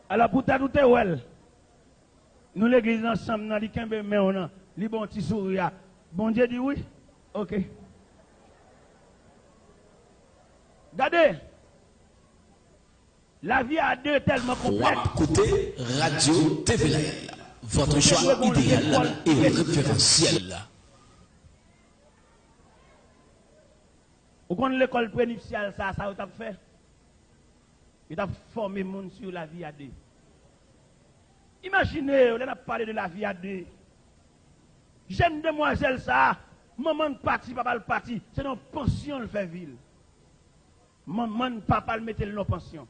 Alors, peut-être, où est-ce? Nous, l'église, ensemble, nous, nous, les bons petits sourires. Bon Dieu dit oui? Ok. Regardez. La vie à deux est tellement complexe. Côté Radio TVL, votre choix idéal et référentiel. Vous connaissez l'école prénuptiale, ça vous a fait? Il a formé le monde sur la vie à deux. Imaginez, on a parlé de la vie à deux. Jeune demoiselle, ça, maman de parti, papa le parti, c'est dans pension le fait ville. Maman, papa le mettait dans pension.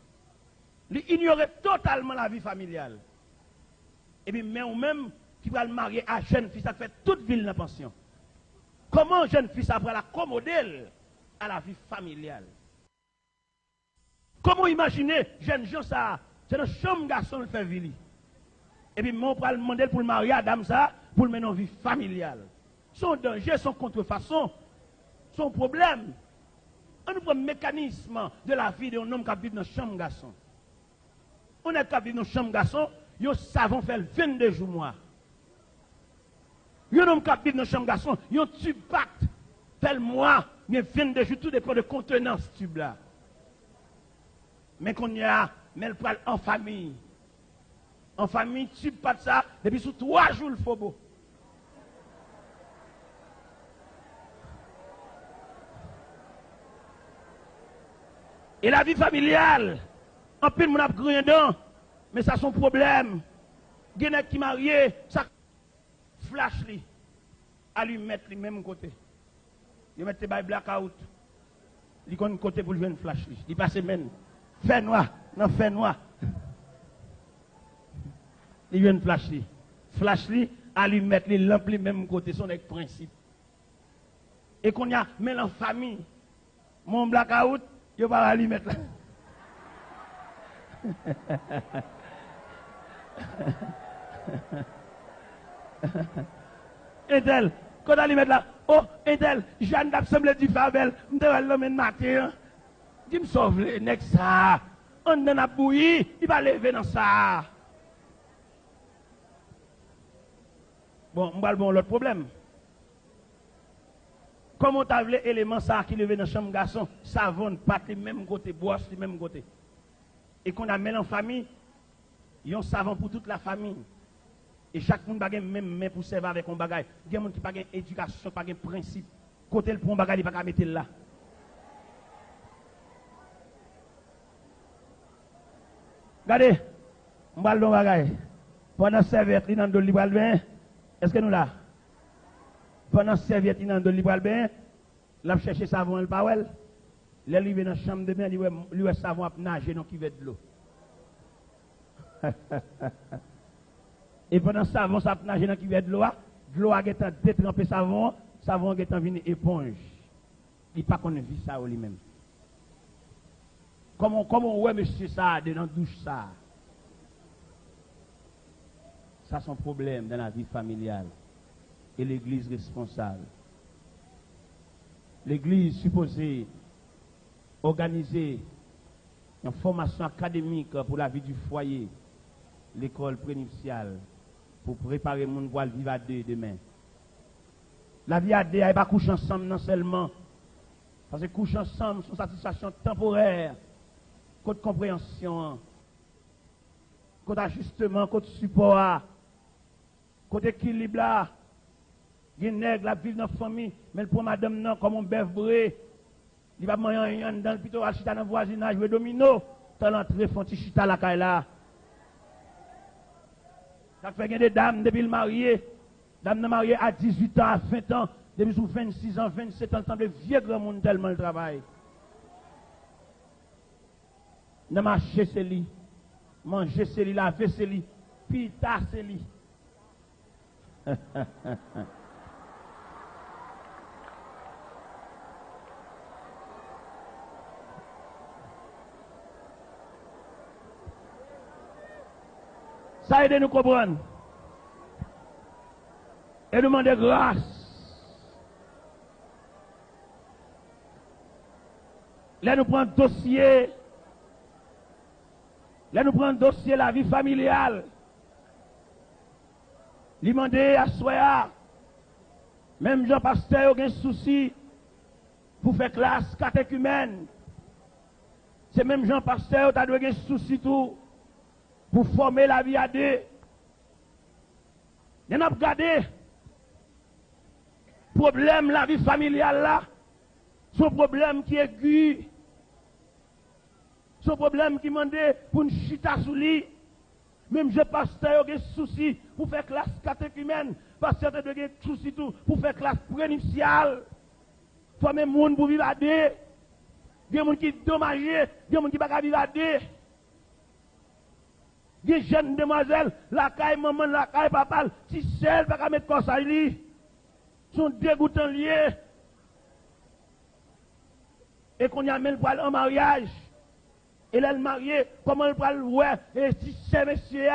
Il ignorait totalement la vie familiale. Et puis, mais ou même qui va le marier à jeune fille, ça fait toute ville dans pension. Comment jeune fille ça va l'accommoder à la vie familiale? Comment imaginer jeune gens ça, c'est dans chambre garçon le fait vivre. Et puis, moi, on va le demander pour le marier à dame ça, pour le mener en vie familiale. Son danger, son contrefaçon, son problème. On nous prend le mécanisme de la vie d'un homme qui vit dans chambre garçon. On est qui vit dans chambre garçon, ils savent faire 22 jours mois. Un homme qui vit dans chambre garçon, ils tube pacte, fait le mois, mais 22 jours, tout dépend de contenance tube là. Mais qu'on y a, mais elle parle en famille. En famille, tube pas de ça, depuis sous 3 jours le faut beau. Et la vie familiale, en pile, mon a rien dedans, mais ça son problème. Genek qui marié, ça flash li, à lui mettre le même côté. Il met des blackout. Il connaît côté pour lui une flash li. Il passe même. Fait noir, non fait noir. Il vient flash li. Flash li, à lui mettre les lampes le même côté, son principe. Et qu'on y a, mais en famille, mon blackout, il va à lui mettre là. Intel, quand on lui met là, oh, Intel, Jeanne d'Assemblée du Favel, je vais l'homme matin. Dis me sauve le nec ça. On donne à bouillir, il va lever dans ça. Bon, on va bon l'autre problème. Comment tu as vu l'élément ça qui levé dans la chambre garçon, savon, pâte, le même côté, boisse, le même côté. Et qu'on amène en famille, Ils ont savon pour toute la famille. Et chaque monde a même main pour servir avec un bagage. Il y a des gens qui n'ont pas d'éducation, pas de principe. Côté le pour un bagage, il ne va pas mettre là. Regardez, on va le bagage. Pendant serviette, il y a dans le libre bain. Est-ce que nous là? Pendant serviette, il y a dans le libre bain. Là, chercher savon, le pawel. Là, il vient dans la chambre de bain, il a savon à nager dans qui veut de l'eau. Et pendant savon, ça peut nager dans qui veut de l'eau a détrempé savon a venu éponge. Il pas qu'on vit ça lui-même. Comment ouais monsieur ça dans la douche ça? Ça c'est un problème dans la vie familiale. Et l'église responsable. L'église supposée organiser une formation académique pour la vie du foyer, l'école prénuptiale, pour préparer mon voile vivre à deux demain. La vie à deux, elle n'est pas coucher ensemble non seulement. Parce que coucher ensemble, c'est une satisfaction temporaire, côté compréhension, côté ajustement, côté support, côté équilibre là. Il y a des nègres qui vivent dans la famille, mais pour madame non, comme un bœuf bré, il va manger un dans le plutôt à chita dans le voisinage, jouer domino, t'as l'entrée, font petit chita la caille là. Ça fait des dames depuis le marié, dames mariées à 18 ans, à 20 ans, depuis sous 26 ans, 27 ans, semble vieux grand monde tellement le travail. Ne marcher c'est lui, manger c'est lui, laver c'est lui, pita c'est lui. Ça aide nous comprendre. Et demander grâce. Là nous prenons dossier. Là nous prenons dossier la vie familiale. Lui demander à soi. Même Jean Pasteur a un souci pour faire classe catéchumène. C'est même Jean Pasteur qui a un souci tout. Pour former la vie à deux. Nous avons regardé problème la vie familiale là. Son problème qui est aigu. Son problème qui demandait pour une chita sous lit. Même je pasteur a des soucis pour faire classe catéchumène. Pasteur a des soucis tout pour faire classe prénuptiale. Former le monde pour vivre à deux. Il y a des gens qui sont dommagés. Il y a des gens qui ne peuvent pas vivre à deux. Des jeunes demoiselles, la caille maman, la caille papa, si seul pas mettre comme ça, ils sont dégoûtants liés. Et qu'on y amène pour aller en mariage. Et là, le marié, comment elle peut le ouais, et si c'est monsieur,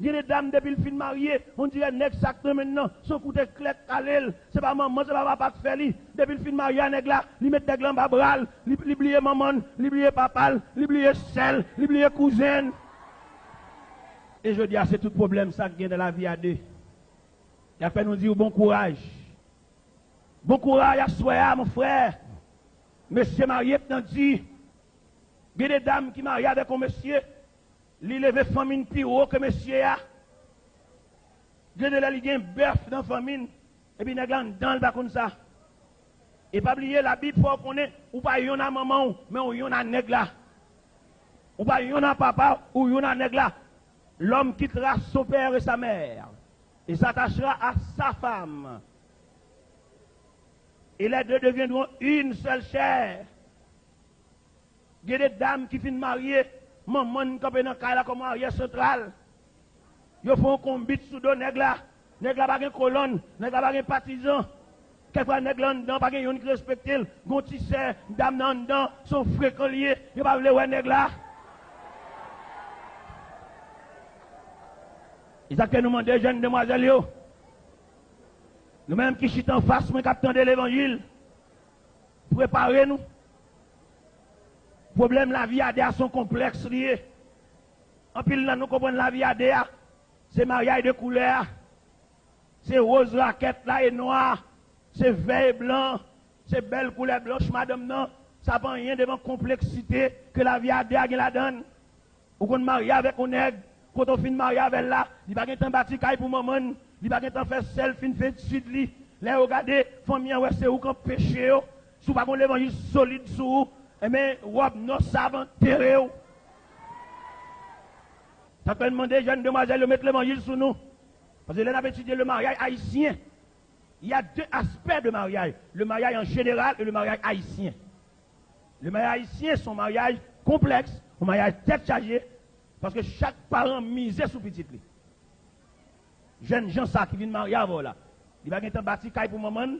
il y a des dames depuis le film marié, on dirait exactement maintenant, son coup de clé calé, c'est pas maman, c'est pas papa qui fait lui. Depuis le film marié, nèg là, il met des glands babral, il oublie maman, il oublie papa, il oublie sel, il oublie cousine. Et je dis, c'est tout problème ça qui vient de la vie à deux. Et après nous dire bon courage. Bon courage à soi, mon frère. Monsieur marié, t'en dit, il y a des dames qui marient avec un monsieur, il lève famille plus haut que monsieur a. Il y a des gens qui bœuf dans la famille, et puis ils sont dans le bas comme ça. Et pas oublier la Bible, faut qu'on ait, ou pas yon a maman, mais ou yon a nèg là. Ou pas yon a papa, ou yon a nèg là. L'homme quittera son père et sa mère et s'attachera à sa femme. Et les deux deviendront une seule chair. Il y a des dames qui finissent mariées, maman qui est dans le comme arrière central. Ils font un combat sous deux nègres là. Nègres là, pas de colonne, nègres là, pas de partisan. Quelquefois, nègres là, dedans, pas de yon qui respecte. Gontisseur, dames là, dedans, sont fréquents liés. Ils ne pas vouloir ouais nègres là. Ils ont nous demandé, jeunes demoiselles, nous-mêmes qui chutons en face, nous captons de l'évangile, préparez-nous. Problème, la vie à des son complexe lié. En pile, là, nous comprenons la vie à des, c'est mariage de couleur, c'est rose raquette là et noir, c'est vert et blanc, c'est belle couleur blanche, madame, non, ça prend rien devant complexité que la vie à des la donne. Ou qu'on marie avec un nègre. quand on fin marié avec là, il va pas bâti caille pour maman, il va pas faire selfie fait de suite li. Là regardez famille ouais c'est où qu'on péché yo. Sous pas l'évangile solide sous et mais robe non savant terré. Ça peut demander jeunes demoiselles de mettre l'évangile sous nous. Parce que là, on a étudié le mariage haïtien. Il y a deux aspects de mariage. Le mariage en général et le mariage haïtien. Le mariage haïtien, c'est un mariage complexe, un mariage tête chargée, parce que chaque parent misait sur petit lui. Jeunes gens ça qui viennent marier avant là. Il va être bâti caille pour maman,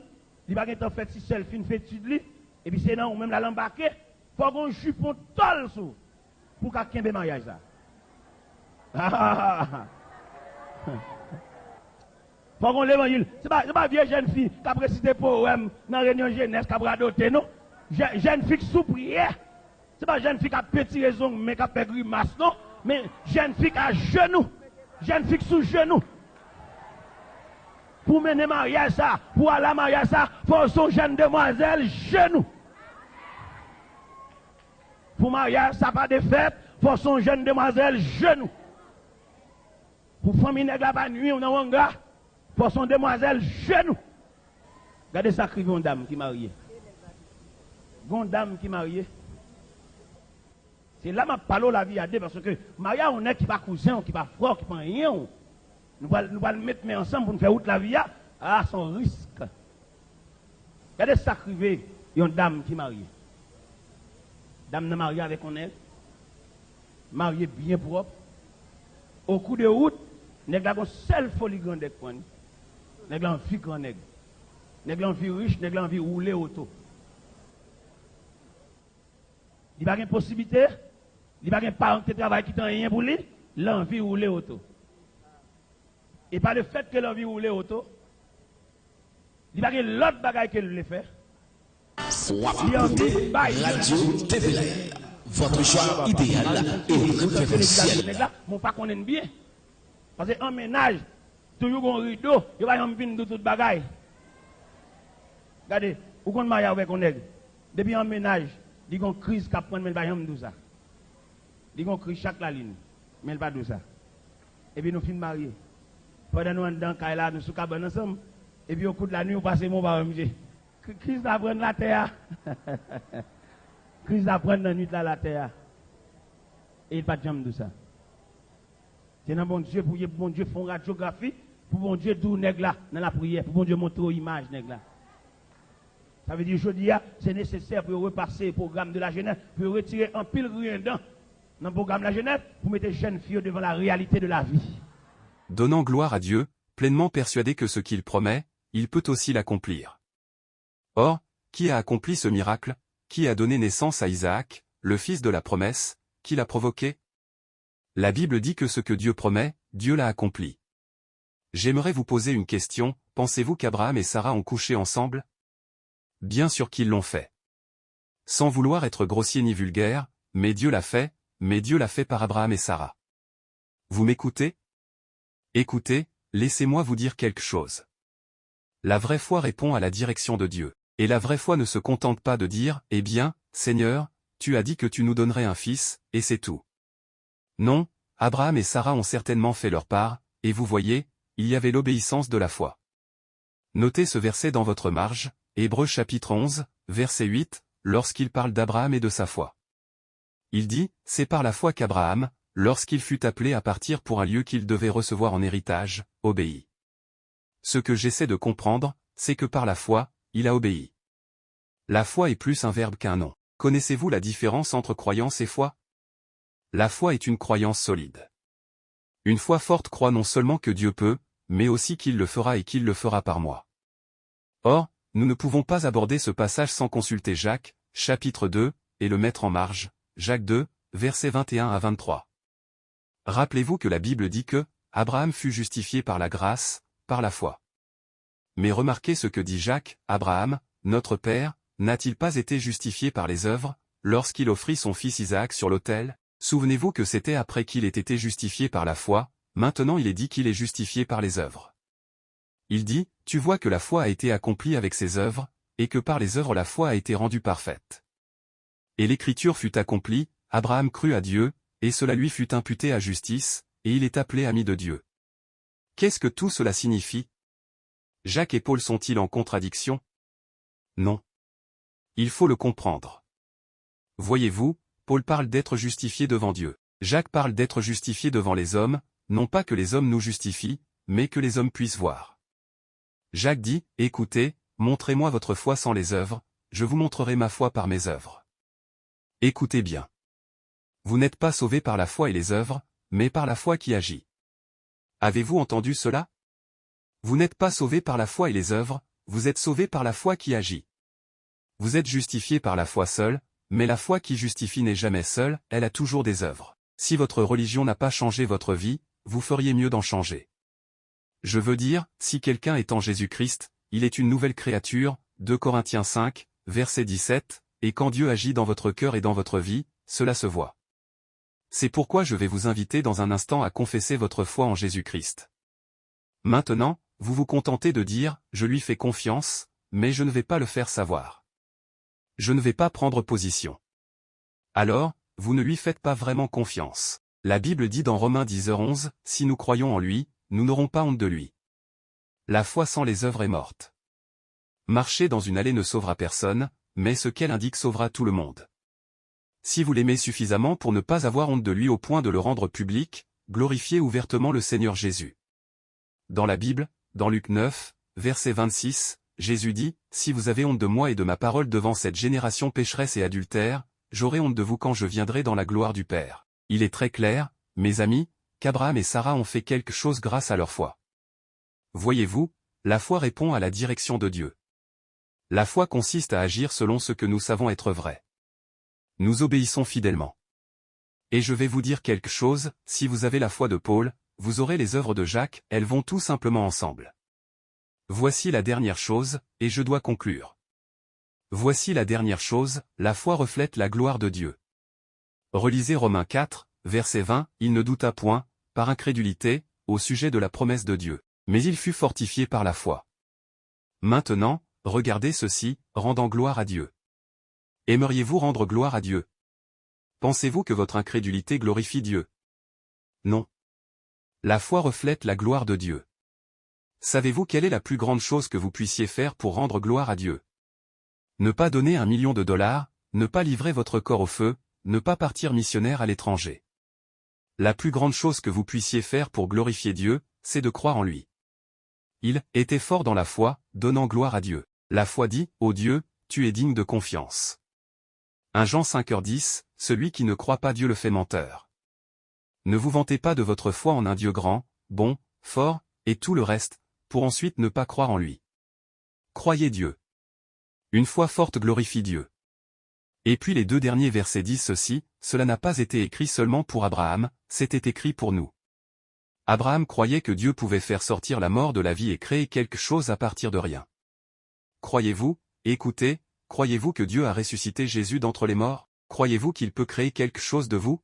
il va être fait si seul fin fait de lui, et puis c'est non, ou même la l'embarquer, faut qu'on jupon tol sous pour qu'il y ait un mariage ça. Faut qu'on l'évangile. C'est pas vieille jeune fille qui a précisé poème dans la réunion jeunesse qui a adopté, non? Jeune fille sous prière. C'est pas jeune fille qui a petit raison, mais qui a fait grimace, non? Mais jeune fille qui a genoux. Jeune fille sous genoux. Pour mener mariage ça, pour aller mariage ça, faut son jeune demoiselle genoux. Pour mariage ça, pas de fête, faut son jeune demoiselle genoux. Pour famille nègre pas nuit, on a un gars. Pour son demoiselle genou. Regardez ça, une dame qui est mariée. Une dame qui est mariée. C'est là que je parle la vie à deux, parce que Maria, on est qui pas cousin, qui pas frère, qui pas rien. Nous allons mettre ensemble pour nous faire outre la vie. Ah, son risque. Regardez ça, une dame qui est mariée. Dame n'est mariée avec on est. Mariée bien propre. Au coup de route, nèg la gon seul folie grande avec point. Nèg la vie grand nèg. Nèg la vie riche, nèg la vie rouler auto. Il pas une possibilité, il pas un parent qui travaille qui t'en rien pour lui, l'envie rouler auto. Et par le fait que l'envie rouler auto, il pas l'autre bagaille que le fait. Radio TV, votre choix idéal et référentiel. Mon pas connaît bien. Parce qu'en ménage, toujours un rideau, il va y avoir une toute bagaille. Regardez, où qu'on marie avec un nègre. Depuis en ménage, il y a une crise qui prend, mais il va y avoir ça. Il y a une crise chaque la ligne, mais il va pas ça. Et puis nous finissons mariés. Pendant nous dans Kaila, nous sommes cabane ensemble. Et puis au coup de la nuit, on passe mon bar, monsieur. Crise d'apprendre la terre. Crise d'apprendre la nuit la terre. Et il pas de jambe de ça. C'est dans bon Dieu pour bon Dieu faire une radiographie, pour bon Dieu d'où nèg là dans la prière, pour bon Dieu montrer aux images nèg là. Ça veut dire aujourd'hui c'est nécessaire pour repasser le programme de la jeunesse, pour retirer un pile rien dans le programme de la jeunesse, pour mettre les jeunes filles devant la réalité de la vie. Donnant gloire à Dieu, pleinement persuadé que ce qu'il promet, il peut aussi l'accomplir. Or, qui a accompli ce miracle? Qui a donné naissance à Isaac, le fils de la promesse? Qui l'a provoqué? La Bible dit que ce que Dieu promet, Dieu l'a accompli. J'aimerais vous poser une question, pensez-vous qu'Abraham et Sarah ont couché ensemble? Bien sûr qu'ils l'ont fait. Sans vouloir être grossier ni vulgaire, mais Dieu l'a fait par Abraham et Sarah. Vous m'écoutez? Écoutez, laissez-moi vous dire quelque chose. La vraie foi répond à la direction de Dieu. Et la vraie foi ne se contente pas de dire, eh bien, Seigneur, tu as dit que tu nous donnerais un fils, et c'est tout. Non, Abraham et Sarah ont certainement fait leur part, et vous voyez, il y avait l'obéissance de la foi. Notez ce verset dans votre marge, Hébreux chapitre 11, verset 8, lorsqu'il parle d'Abraham et de sa foi. Il dit, c'est par la foi qu'Abraham, lorsqu'il fut appelé à partir pour un lieu qu'il devait recevoir en héritage, obéit. Ce que j'essaie de comprendre, c'est que par la foi, il a obéi. La foi est plus un verbe qu'un nom. Connaissez-vous la différence entre croyance et foi? La foi est une croyance solide. Une foi forte croit non seulement que Dieu peut, mais aussi qu'il le fera et qu'il le fera par moi. Or, nous ne pouvons pas aborder ce passage sans consulter Jacques, chapitre 2, et le mettre en marge, Jacques 2, versets 21 à 23. Rappelez-vous que la Bible dit que Abraham fut justifié par la grâce, par la foi. Mais remarquez ce que dit Jacques, Abraham, notre père, n'a-t-il pas été justifié par les œuvres, lorsqu'il offrit son fils Isaac sur l'autel? Souvenez-vous que c'était après qu'il ait été justifié par la foi, maintenant il est dit qu'il est justifié par les œuvres. Il dit, tu vois que la foi a été accomplie avec ses œuvres, et que par les œuvres la foi a été rendue parfaite. Et l'écriture fut accomplie, Abraham crut à Dieu, et cela lui fut imputé à justice, et il est appelé ami de Dieu. Qu'est-ce que tout cela signifie? Jacques et Paul sont-ils en contradiction? Non. Il faut le comprendre. Voyez-vous, Paul parle d'être justifié devant Dieu. Jacques parle d'être justifié devant les hommes, non pas que les hommes nous justifient, mais que les hommes puissent voir. Jacques dit, « Écoutez, montrez-moi votre foi sans les œuvres, je vous montrerai ma foi par mes œuvres. » Écoutez bien. Vous n'êtes pas sauvés par la foi et les œuvres, mais par la foi qui agit. Avez-vous entendu cela? Vous n'êtes pas sauvés par la foi et les œuvres, vous êtes sauvés par la foi qui agit. Vous êtes justifiés par la foi seule, mais la foi qui justifie n'est jamais seule, elle a toujours des œuvres. Si votre religion n'a pas changé votre vie, vous feriez mieux d'en changer. Je veux dire, si quelqu'un est en Jésus-Christ, il est une nouvelle créature, 2 Corinthiens 5, verset 17, et quand Dieu agit dans votre cœur et dans votre vie, cela se voit. C'est pourquoi je vais vous inviter dans un instant à confesser votre foi en Jésus-Christ. Maintenant, vous vous contentez de dire, je lui fais confiance, mais je ne vais pas le faire savoir. Je ne vais pas prendre position. Alors, vous ne lui faites pas vraiment confiance. La Bible dit dans Romains 10h11, si nous croyons en lui, nous n'aurons pas honte de lui. La foi sans les œuvres est morte. Marcher dans une allée ne sauvera personne, mais ce qu'elle indique sauvera tout le monde. Si vous l'aimez suffisamment pour ne pas avoir honte de lui au point de le rendre public, glorifiez ouvertement le Seigneur Jésus. Dans la Bible, dans Luc 9, verset 26, Jésus dit, « Si vous avez honte de moi et de ma parole devant cette génération pécheresse et adultère, j'aurai honte de vous quand je viendrai dans la gloire du Père. » Il est très clair, mes amis, qu'Abraham et Sarah ont fait quelque chose grâce à leur foi. Voyez-vous, la foi répond à la direction de Dieu. La foi consiste à agir selon ce que nous savons être vrai. Nous obéissons fidèlement. Et je vais vous dire quelque chose, si vous avez la foi de Paul, vous aurez les œuvres de Jacques, elles vont tout simplement ensemble. Voici la dernière chose, et je dois conclure. Voici la dernière chose, la foi reflète la gloire de Dieu. Relisez Romains 4, verset 20, il ne douta point, par incrédulité, au sujet de la promesse de Dieu, mais il fut fortifié par la foi. Maintenant, regardez ceci, rendant gloire à Dieu. Aimeriez-vous rendre gloire à Dieu? Pensez-vous que votre incrédulité glorifie Dieu? Non. La foi reflète la gloire de Dieu. Savez-vous quelle est la plus grande chose que vous puissiez faire pour rendre gloire à Dieu? Ne pas donner $1 million, ne pas livrer votre corps au feu, ne pas partir missionnaire à l'étranger. La plus grande chose que vous puissiez faire pour glorifier Dieu, c'est de croire en lui. Il était fort dans la foi, donnant gloire à Dieu. La foi dit, ô Dieu, tu es digne de confiance. 1 Jean 5h10, celui qui ne croit pas Dieu le fait menteur. Ne vous vantez pas de votre foi en un Dieu grand, bon, fort, et tout le reste, pour ensuite ne pas croire en lui. Croyez Dieu. Une foi forte glorifie Dieu. Et puis les 2 derniers versets disent ceci, cela n'a pas été écrit seulement pour Abraham, c'était écrit pour nous. Abraham croyait que Dieu pouvait faire sortir la mort de la vie et créer quelque chose à partir de rien. Croyez-vous, écoutez, croyez-vous que Dieu a ressuscité Jésus d'entre les morts? Croyez-vous qu'il peut créer quelque chose de vous?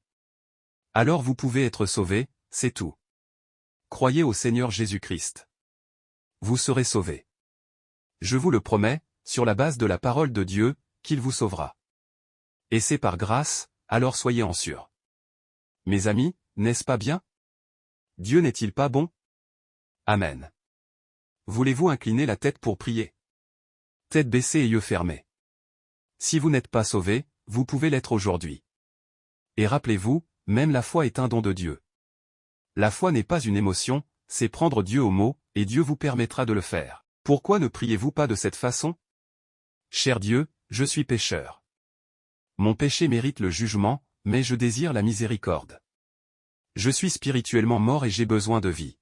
Alors vous pouvez être sauvés, c'est tout. Croyez au Seigneur Jésus-Christ. Vous serez sauvés. Je vous le promets, sur la base de la parole de Dieu, qu'il vous sauvera. Et c'est par grâce, alors soyez en sûrs. Mes amis, n'est-ce pas bien? Dieu n'est-il pas bon? Amen. Voulez-vous incliner la tête pour prier? Tête baissée et yeux fermés. Si vous n'êtes pas sauvés, vous pouvez l'être aujourd'hui. Et rappelez-vous, même la foi est un don de Dieu. La foi n'est pas une émotion, c'est prendre Dieu au mot, et Dieu vous permettra de le faire. Pourquoi ne priez-vous pas de cette façon? Cher Dieu, je suis pécheur. Mon péché mérite le jugement, mais je désire la miséricorde. Je suis spirituellement mort et j'ai besoin de vie.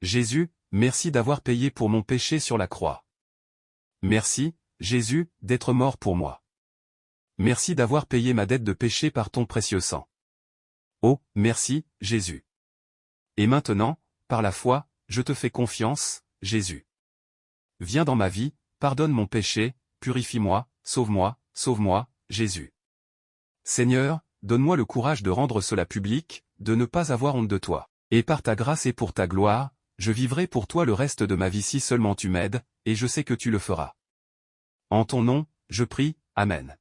Jésus, merci d'avoir payé pour mon péché sur la croix. Merci, Jésus, d'être mort pour moi. Merci d'avoir payé ma dette de péché par ton précieux sang. Oh, merci, Jésus. Et maintenant, par la foi, je te fais confiance, Jésus. Viens dans ma vie, pardonne mon péché, purifie-moi, sauve-moi, Jésus. Seigneur, donne-moi le courage de rendre cela public, de ne pas avoir honte de toi. Et par ta grâce et pour ta gloire, je vivrai pour toi le reste de ma vie si seulement tu m'aides, et je sais que tu le feras. En ton nom, je prie, Amen.